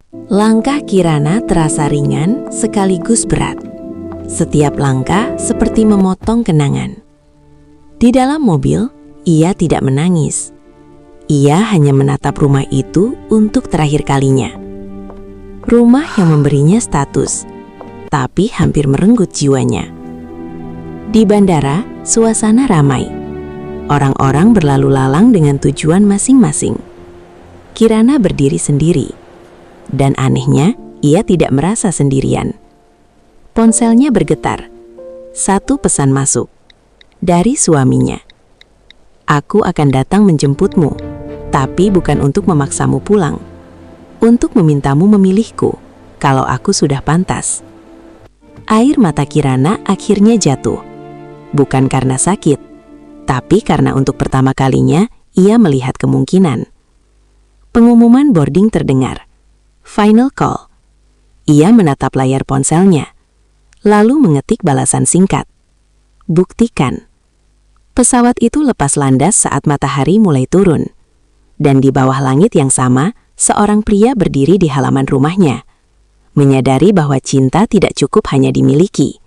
Langkah Kirana terasa ringan sekaligus berat. Setiap langkah seperti memotong kenangan. Di dalam mobil, ia tidak menangis. Ia hanya menatap rumah itu untuk terakhir kalinya. Rumah yang memberinya status, tapi hampir merenggut jiwanya. Di bandara, suasana ramai. Orang-orang berlalu lalang dengan tujuan masing-masing. Kirana berdiri sendiri. Dan anehnya, ia tidak merasa sendirian. Ponselnya bergetar. Satu pesan masuk. Dari suaminya. Aku akan datang menjemputmu, tapi bukan untuk memaksamu pulang. Untuk memintamu memilihku, kalau aku sudah pantas. Air mata Kirana akhirnya jatuh. Bukan karena sakit, tapi karena untuk pertama kalinya ia melihat kemungkinan. Pengumuman boarding terdengar. Final call. Ia menatap layar ponselnya, lalu mengetik balasan singkat. Buktikan. Pesawat itu lepas landas saat matahari mulai turun. Dan di bawah langit yang sama, seorang pria berdiri di halaman rumahnya. Menyadari bahwa cinta tidak cukup hanya dimiliki.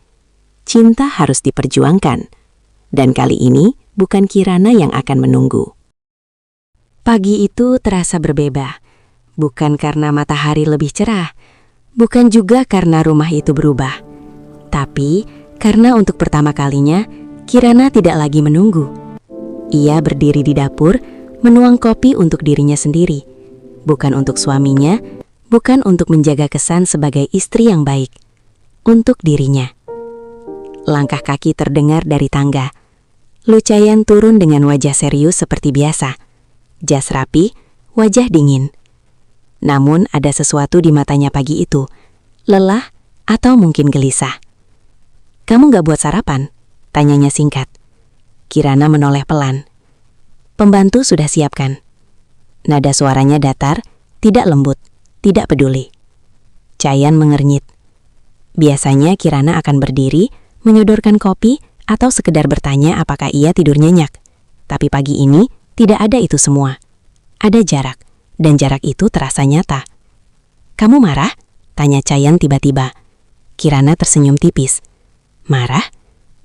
Cinta harus diperjuangkan. Dan kali ini bukan Kirana yang akan menunggu. Pagi itu terasa berbeda. Bukan karena matahari lebih cerah, bukan juga karena rumah itu berubah, tapi karena untuk pertama kalinya Kirana tidak lagi menunggu. Ia berdiri di dapur, menuang kopi untuk dirinya sendiri, bukan untuk suaminya, bukan untuk menjaga kesan sebagai istri yang baik, untuk dirinya. Langkah kaki terdengar dari tangga. Lucayan turun dengan wajah serius seperti biasa, jas rapi, wajah dingin. Namun ada sesuatu di matanya pagi itu, lelah atau mungkin gelisah. "Kamu gak buat sarapan?" tanyanya singkat. Kirana menoleh pelan. "Pembantu sudah siapkan." Nada suaranya datar, tidak lembut, tidak peduli. Chayan mengernyit. Biasanya Kirana akan berdiri, menyodorkan kopi, atau sekedar bertanya apakah ia tidur nyenyak. Tapi pagi ini tidak ada itu semua. Ada jarak. Dan jarak itu terasa nyata. "Kamu marah?" tanya Chayan tiba-tiba. Kirana tersenyum tipis. "Marah?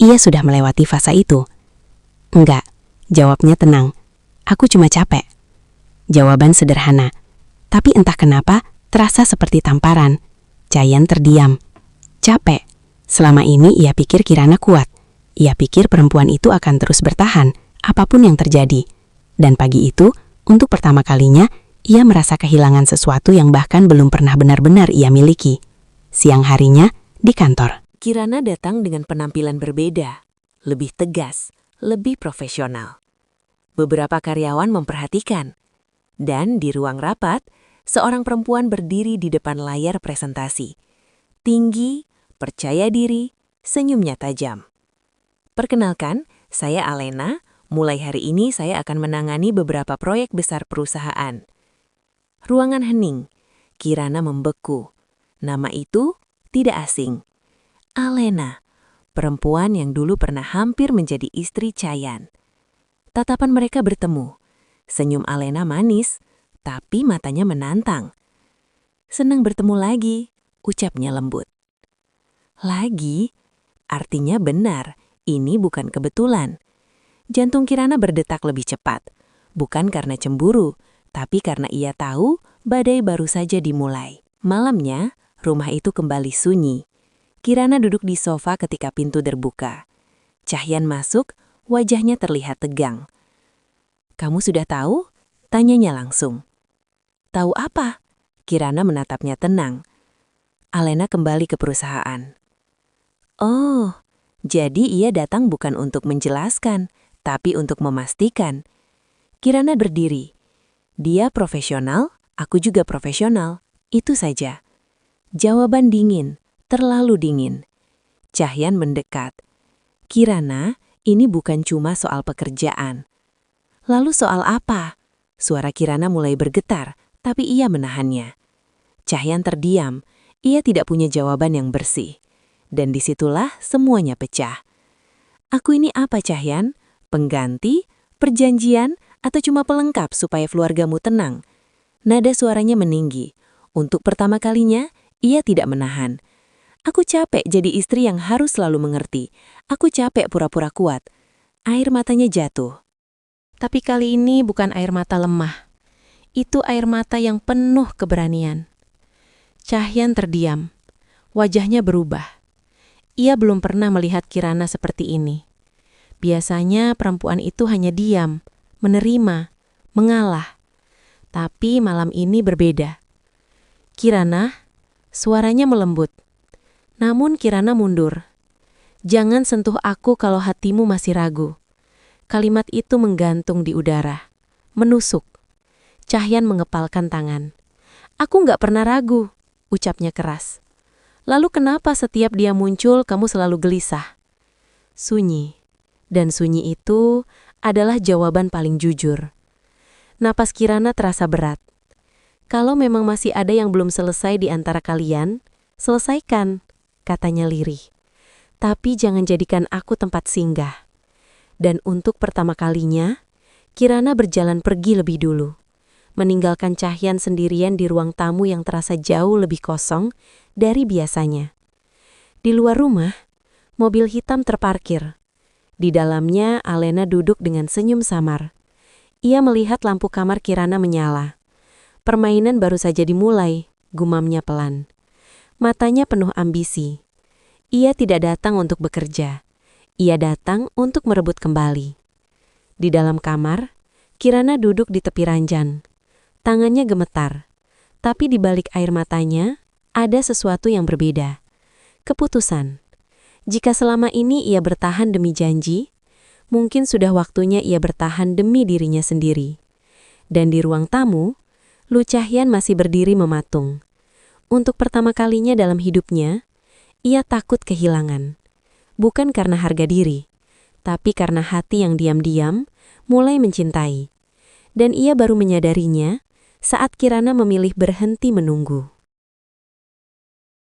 Ia sudah melewati fase itu." "Enggak," jawabnya tenang. "Aku cuma capek." Jawaban sederhana, tapi entah kenapa terasa seperti tamparan. Chayan terdiam. Capek. Selama ini ia pikir Kirana kuat. Ia pikir perempuan itu akan terus bertahan, apapun yang terjadi. Dan pagi itu, untuk pertama kalinya, ia merasa kehilangan sesuatu yang bahkan belum pernah benar-benar ia miliki. Siang harinya, di kantor. Kirana datang dengan penampilan berbeda, lebih tegas, lebih profesional. Beberapa karyawan memperhatikan. Dan di ruang rapat, seorang perempuan berdiri di depan layar presentasi. Tinggi, percaya diri, senyumnya tajam. "Perkenalkan, saya Alena. Mulai hari ini saya akan menangani beberapa proyek besar perusahaan." Ruangan hening. Kirana membeku. Nama itu tidak asing. Alena, perempuan yang dulu pernah hampir menjadi istri Chayan. Tatapan mereka bertemu. Senyum Alena manis, tapi matanya menantang. "Senang bertemu lagi," ucapnya lembut. Lagi? Artinya benar, ini bukan kebetulan. Jantung Kirana berdetak lebih cepat. Bukan karena cemburu, tapi karena ia tahu badai baru saja dimulai. Malamnya, rumah itu kembali sunyi. Kirana duduk di sofa ketika pintu terbuka. Chayan masuk, wajahnya terlihat tegang. "Kamu sudah tahu?" tanyanya langsung. "Tahu apa?" Kirana menatapnya tenang. "Alena kembali ke perusahaan." "Oh, jadi ia datang bukan untuk menjelaskan, tapi untuk memastikan." Kirana berdiri. Dia profesional, aku juga profesional. Itu saja. Jawaban dingin, terlalu dingin. Chayan mendekat. "Kirana, ini bukan cuma soal pekerjaan." "Lalu soal apa?" Suara Kirana mulai bergetar, tapi ia menahannya. Chayan terdiam. Ia tidak punya jawaban yang bersih. Dan disitulah semuanya pecah. "Aku ini apa, Chayan? Pengganti? Perjanjian? Atau cuma pelengkap supaya keluargamu tenang?" Nada suaranya meninggi. Untuk pertama kalinya, ia tidak menahan. Aku capek jadi istri yang harus selalu mengerti. Aku capek pura-pura kuat. Air matanya jatuh. Tapi kali ini bukan air mata lemah. Itu air mata yang penuh keberanian. Cahyan terdiam. Wajahnya berubah. Ia belum pernah melihat Kirana seperti ini. Biasanya perempuan itu hanya diam, menerima, mengalah. Tapi malam ini berbeda. Kirana, suaranya melembut. Namun Kirana mundur. Jangan sentuh aku kalau hatimu masih ragu. Kalimat itu menggantung di udara. Menusuk. Cahyan mengepalkan tangan. Aku nggak pernah ragu, ucapnya keras. Lalu kenapa setiap dia muncul kamu selalu gelisah? Sunyi. Dan sunyi itu adalah jawaban paling jujur. Napas Kirana terasa berat. Kalau memang masih ada yang belum selesai di antara kalian, selesaikan, katanya lirih. Tapi jangan jadikan aku tempat singgah. Dan untuk pertama kalinya, Kirana berjalan pergi lebih dulu, meninggalkan Cahyan sendirian di ruang tamu yang terasa jauh lebih kosong dari biasanya. Di luar rumah, mobil hitam terparkir. Di dalamnya, Alena duduk dengan senyum samar. Ia melihat lampu kamar Kirana menyala. Permainan baru saja dimulai, gumamnya pelan. Matanya penuh ambisi. Ia tidak datang untuk bekerja. Ia datang untuk merebut kembali. Di dalam kamar, Kirana duduk di tepi ranjang. Tangannya gemetar. Tapi di balik air matanya, ada sesuatu yang berbeda. Keputusan. Jika selama ini ia bertahan demi janji, mungkin sudah waktunya ia bertahan demi dirinya sendiri. Dan di ruang tamu, Lu Cahyan masih berdiri mematung. Untuk pertama kalinya dalam hidupnya, ia takut kehilangan. Bukan karena harga diri, tapi karena hati yang diam-diam mulai mencintai. Dan ia baru menyadarinya saat Kirana memilih berhenti menunggu.